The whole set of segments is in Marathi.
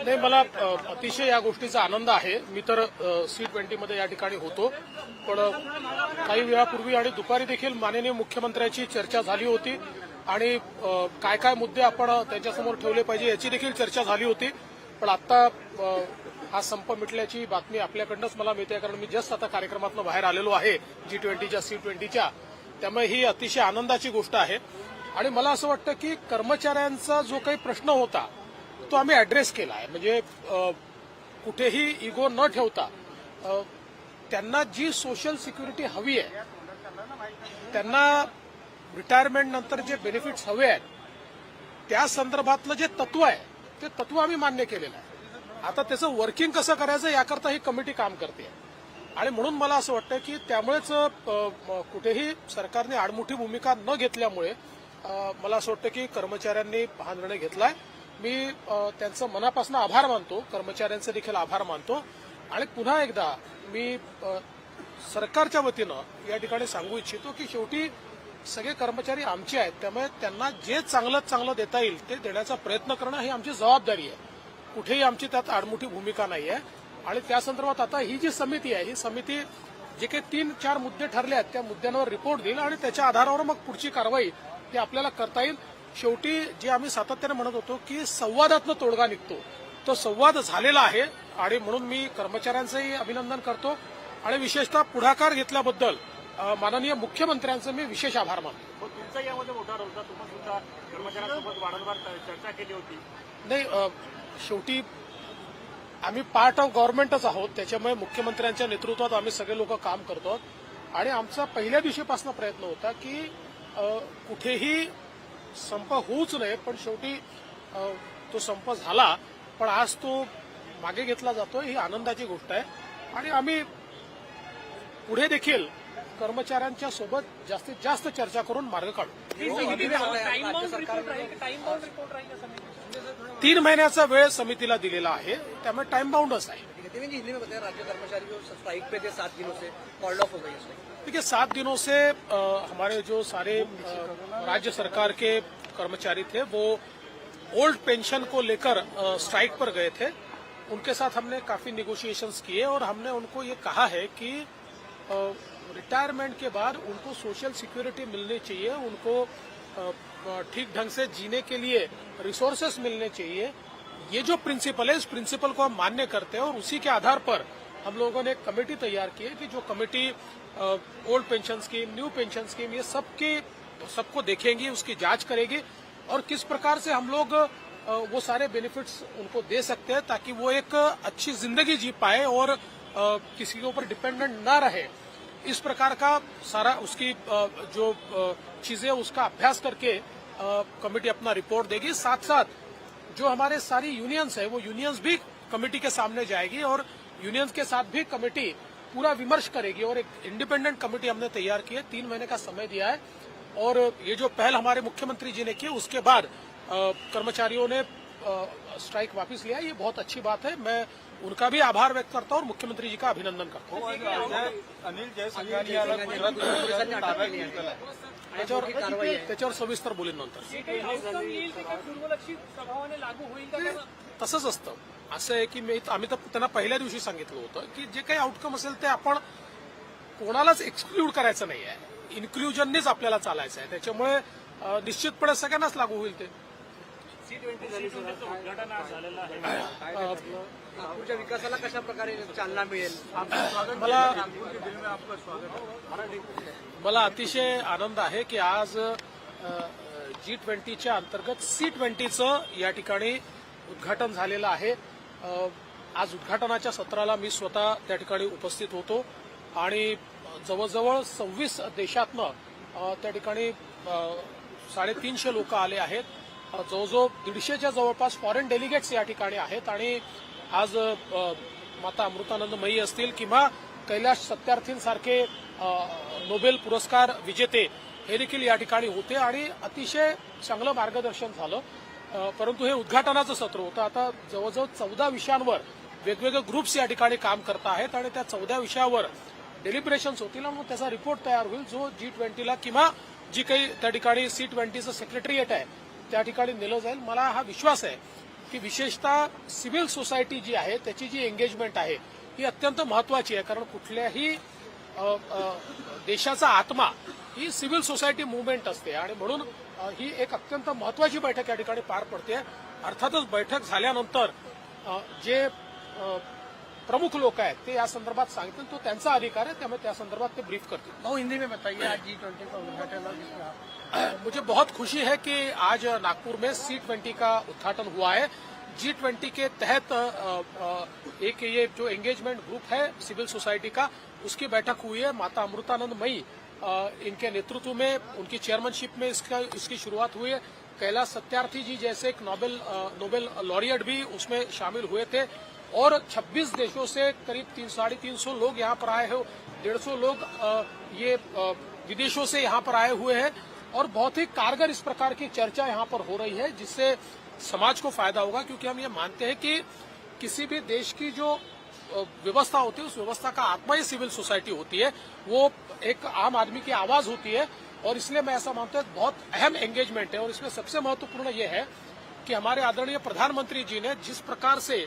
नाही, मला अतिशय या गोष्टीचा आनंद आहे. मी तर C20 मध्ये या ठिकाणी होतो, पण काही वेळापूर्वी आणि दुपारी देखील माननीय मुख्यमंत्र्यांची चर्चा झाली होती आणि काय काय मुद्दे आपण त्यांच्यासमोर ठेवले पाहिजे याची देखील चर्चा झाली होती. पण आता हा संप मिटल्याची बातमी आपल्याकडनंच मला मिळते, कारण मी जस्ट आता कार्यक्रमातून बाहेर आलेलो आहे G20च्या C20च्या. त्यामुळे ही अतिशय आनंदाची गोष्ट आहे. आणि मला असं वाटतं की कर्मचाऱ्यांचा जो काही प्रश्न होता तो आम्ही अॅड्रेस केला आहे. म्हणजे कुठेही इगो न ठेवता त्यांना जी सोशल सिक्युरिटी हवी आहे, त्यांना रिटायरमेंट नंतर जे बेनिफिट्स हवे आहेत, त्या संदर्भातलं जे तत्व आहे ते तत्व आम्ही मान्य केलेलं आहे. आता त्याचं वर्किंग कसं करायचं याकरता ही कमिटी काम करते आणि म्हणून मला असं वाटतं की त्यामुळेच कुठेही सरकारने आडमुठी भूमिका न घेतल्यामुळे मला असं वाटतं की कर्मचाऱ्यांनी हा निर्णय घेतलाय. मी त्यांचं मनापासून आभार मानतो, कर्मचाऱ्यांचे देखील आभार मानतो. आणि पुन्हा एकदा मी सरकारच्या वतीनं या ठिकाणी सांगू इच्छितो की शेवटी सगळे कर्मचारी आमचे आहेत, त्यामुळे त्यांना जे चांगलं देता येईल ते देण्याचा प्रयत्न करणं ही आमची जबाबदारी आहे. कुठेही आमची त्यात आडमुठी भूमिका नाही आहे. आणि त्या संदर्भात आता ही जी समिती आहे, ही समिती जे काही 3-4 मुद्दे ठरले आहेत त्या मुद्द्यांवर रिपोर्ट देईल आणि त्याच्या आधारावर मग पुढची कारवाई ती आपल्याला करता येईल. शेवटी जे आम्ही सातत्याने म्हणत होतो की संवादातनं तोडगा निघतो, तो संवाद झालेला आहे आणि म्हणून मी कर्मचाऱ्यांचंही अभिनंदन करतो आणि विशेषतः पुढाकार घेतल्याबद्दल माननीय मुख्यमंत्र्यांचं मी विशेष आभार मानतो. तुमचा यामध्ये मोठा रोल होता, तुम्ही सुद्धा कर्मचाऱ्यांसोबत वारंवार चर्चा केली होती. नाही, शेवटी आम्ही पार्ट ऑफ गव्हर्नमेंटच आहोत, त्याच्यामुळे मुख्यमंत्र्यांच्या नेतृत्वात आम्ही सगळे लोक काम करतो आणि आमचा पहिल्या दिवशीपासून प्रयत्न होता की कुठेही संप होऊच नये. पण शेवटी तो संप झाला, पण आज तो मागे घेतला जातो, ही आनंदाची गोष्ट आहे. आणि आम्ही पुढे देखील कर्मचाऱ्यांच्या सोबत जास्तीत जास्त चर्चा करून मार्ग काढू. 3 महिन्याचा वेळ समितीला दिलेला आहे, त्यामुळे टाइम बाउंडच आहे. हिंदी में बताया, राज्य कर्मचारी जो स्ट्राइक पे थे 7 दिनों से कॉल्ड ऑफ हो गई है. देखिए, 7 दिनों से हमारे जो सारे राज्य सरकार के कर्मचारी थे वो ओल्ड पेंशन को लेकर स्ट्राइक पर गए थे. उनके साथ हमने काफी नेगोशिएशंस किए और हमने उनको ये कहा है कि रिटायरमेंट के बाद उनको सोशल सिक्योरिटी मिलनी चाहिए, उनको ठीक ढंग से जीने के लिए रिसोर्सेस मिलने चाहिए. ये जो प्रिंसिपल है, इस प्रिंसिपल को हम मान्य करते हैं और उसी के आधार पर हम लोगों ने एक कमेटी तैयार की है कि जो committee old pension scheme, new pension scheme, ये सबको देखेंगी, उसकी जांच करेगी और किस प्रकार से हम लोग वो सारे बेनिफिट्स उनको दे सकते हैं ताकि वो एक अच्छी जिंदगी जी पाए और किसी के ऊपर डिपेंडेंट ना रहे. इस प्रकार का सारा उसकी जो चीजें उसका अभ्यास करके कमेटी अपना रिपोर्ट देगी. साथ साथ जो हमारे सारी यूनियंस है वो यूनियंस भी कमेटी के सामने जाएगी और यूनियंस के साथ भी कमेटी पूरा विमर्श करेगी और एक इंडिपेंडेंट कमेटी हमने तैयार की है. 3 महीने का समय दिया है और ये जो पहल हमारे मुख्यमंत्री जी ने की उसके बाद कर्मचारियों ने स्ट्राइक वापस लिया. ये बहुत अच्छी बात है. मैं उनका भी आभार व्यक्त करता हूं और मुख्यमंत्री जी का अभिनंदन करता हूं. अनिल जयसिंग याला त्याच्यावर सविस्तर बोलेन नंतर. तसंच असतं. असं आहे की आम्ही तर त्यांना पहिल्या दिवशी सांगितलं होतं की जे काही आउटकम असेल ते आपण कोणालाच एक्सक्लूड करायचं नाही आहे, इन्क्ल्युजननेच आपल्याला चालायचं आहे. त्याच्यामुळे निश्चितपणे सगळ्यांनाच लागू होईल ते. नागपूरच्या विकासाला कशा प्रकारे चालना मिळेल? मला अतिशय आनंद आहे की आज G20च्या अंतर्गत C20चं या ठिकाणी उद्घाटन झालेलं आहे. आज उद्घाटनाच्या सत्राला मी स्वतः त्या ठिकाणी उपस्थित होतो आणि जवळजवळ 26 देशातनं त्या ठिकाणी 350 लोक आले आहेत. जवळजवळ 150च्या जवळपास फॉरेन डेलिगेट्स या ठिकाणी आहेत आणि आज माता अमृतानंदमयी असतील किंवा कैलाश सत्यार्थींसारखे नोबेल पुरस्कार विजेते हे देखील या ठिकाणी होते आणि अतिशय चांगलं मार्गदर्शन झालं. परंतु हे उद्घाटनाचं सत्र होतं. आता जवळजवळ 14 विषयांवर वेगवेगळे ग्रुप्स या ठिकाणी काम करत आहेत आणि त्या 14 विषयावर डेलिब्रेशन्स होतील आणि मग त्याचा रिपोर्ट तयार होईल जो G20ला किंवा जी काही त्या ठिकाणी C20चं सेक्रेटरिएट आहे त्या ठिकाणी नेलं जाईल. मला हा विश्वास आहे की विशेषतः सिव्हिल सोसायटी जी आहे त्याची जी एंगेजमेंट आहे ही अत्यंत महत्वाची आहे. कारण कुठल्याही देशाचा आत्मा ही सिव्हिल सोसायटी मुवमेंट असते आणि म्हणून ही एक अत्यंत महत्वाची बैठक या ठिकाणी पार पडते. अर्थातच बैठक झाल्यानंतर जे प्रमुख लोक आहेत ते या संदर्भात सांगतील, तो त्यांचा अधिकार है, त्यामुळे त्या संदर्भात ते ब्रीफ करतील. भाऊ हिंदी में बताइए, आज G20 का उद्घाटन और जिसमें आप मुझे बहुत खुशी है कि आज नागपुर में C20 का उद्घाटन हुआ है. G20 के तहत एक ये जो एंगेजमेंट ग्रुप है सिविल सोसाइटी का, उसकी बैठक हुई है. माता अमृतानंद मई इनके नेतृत्व में, उनकी चेयरमैनशिप में इसकी शुरुआत हुई है. कैलाश सत्यार्थी जी जैसे एक नोबेल लॉरियट भी उसमें शामिल हुए थे और 26 देशों से करीब 350 लोग यहाँ पर आए हैं. 150 लोग ये विदेशों से यहाँ पर आए हुए हैं और बहुत ही कारगर इस प्रकार की चर्चा यहाँ पर हो रही है जिससे समाज को फायदा होगा. क्योंकि हम ये मानते हैं कि किसी भी देश की जो व्यवस्था होती है उस व्यवस्था का आत्मा ही सिविल सोसाइटी होती है, वो एक आम आदमी की आवाज होती है. और इसलिए मैं ऐसा मानता हूं बहुत अहम एंगेजमेंट है. और इसमें सबसे महत्वपूर्ण ये है कि हमारे आदरणीय प्रधानमंत्री जी ने जिस प्रकार से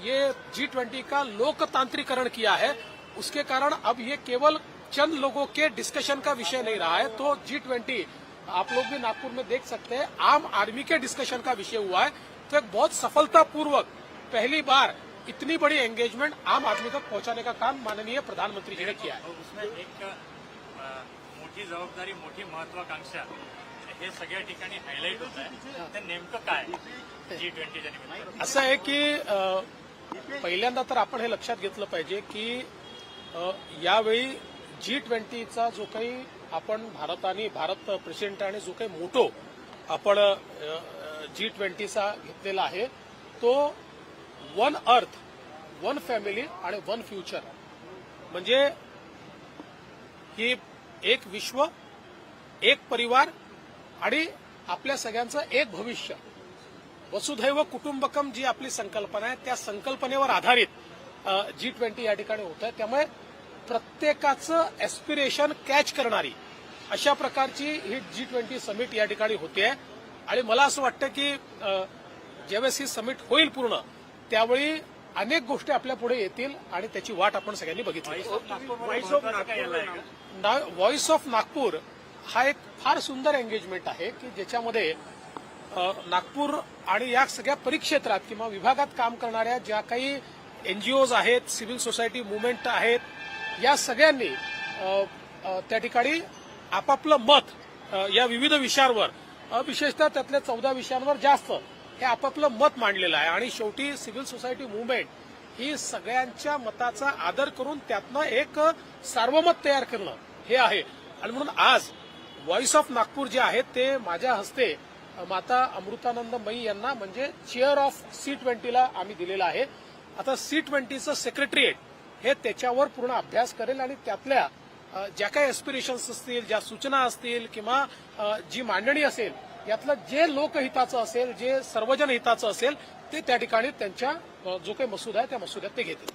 ये G20 का लोकतांत्रिकरण किया है, उसके कारण अब ये केवल चंद लोगों के डिस्कशन का विषय नहीं रहा है. तो G20 आप लोग भी नागपुर में देख सकते हैं, आम आदमी के डिस्कशन का विषय हुआ है. तो एक बहुत सफलतापूर्वक पहली बार इतनी बड़ी एंगेजमेंट आम आदमी तक पहुंचाने का काम माननीय प्रधानमंत्री जी ने किया है. उसमें एक मोठी जबाबदारी, मोठी महत्वाकांक्षा हे सगळ्या ठिकाणी हायलाईट होत आहे. ते नेमकं काय G20च्या निमित्तानं? असं आहे की पहिल्यांदा तर आपण हे लक्षात घेतलं पाहिजे की यावेळी G20चा जो काही आपण भारत प्रेसिडेंटाने जो काही मोटो आपण G20चा घेतलेला आहे तो वन अर्थ, वन फॅमिली आणि वन फ्युचर. म्हणजे की एक विश्व, एक परिवार आणि आपल्या सगळ्यांचं एक भविष्य. वसुधैव कुटुंबकम जी आपली संकल्पना आहे त्या संकल्पनेवर आधारित G20 या ठिकाणी होत आहे. त्यामुळे प्रत्येकाचं एस्पिरेशन कॅच करणारी अशा प्रकारची ही G20 समिट या ठिकाणी होते आहे. आणि मला असं वाटतं की ज्यावेळेस ही समिट होईल पूर्ण त्यावेळी अनेक गोष्टी आपल्या पुढे येतील आणि त्याची वाट आपण सगळ्यांनी बघितली. व्हॉइस ऑफ नागपूर हा एक फार सुंदर एंगेजमेंट आहे की ज्याच्यामध्ये नागपूर आणि या सगळ्या परिक्षेत्रात किंवा विभागात काम करणाऱ्या ज्या काही एनजीओज आहेत, सिव्हिल सोसायटी मुवमेंट आहेत, या सगळ्यांनी त्या ठिकाणी आपापलं मत या विविध विषयांवर, विशेषतः त्यातल्या 14 विषयांवर जास्त हे आपापलं मत मांडलेलं आहे. आणि शेवटी सिव्हिल सोसायटी मुवमेंट ही सगळ्यांच्या मताचा आदर करून त्यातनं एक सार्वमत तयार करणं हे आहे. आणि म्हणून आज व्हॉइस ऑफ नागपूर जे आहे ते माझ्या हस्ते माता अमृतानंद मई यांना म्हणजे चेअर ऑफ C20ला आम्ही दिलेलं आहे. आता C20चं सेक्रेटरिएट हे त्याच्यावर पूर्ण अभ्यास करेल आणि त्यातल्या ज्या काही एस्पिरेशन्स असतील, ज्या सूचना असतील किंवा जी मांडणी असेल, यातलं जे लोकहिताचं असेल, जे सर्वजन हिताचं असेल ते त्या ठिकाणी त्यांच्या जो काही मसुदा आहे त्या मसुद्यात ते घेतील.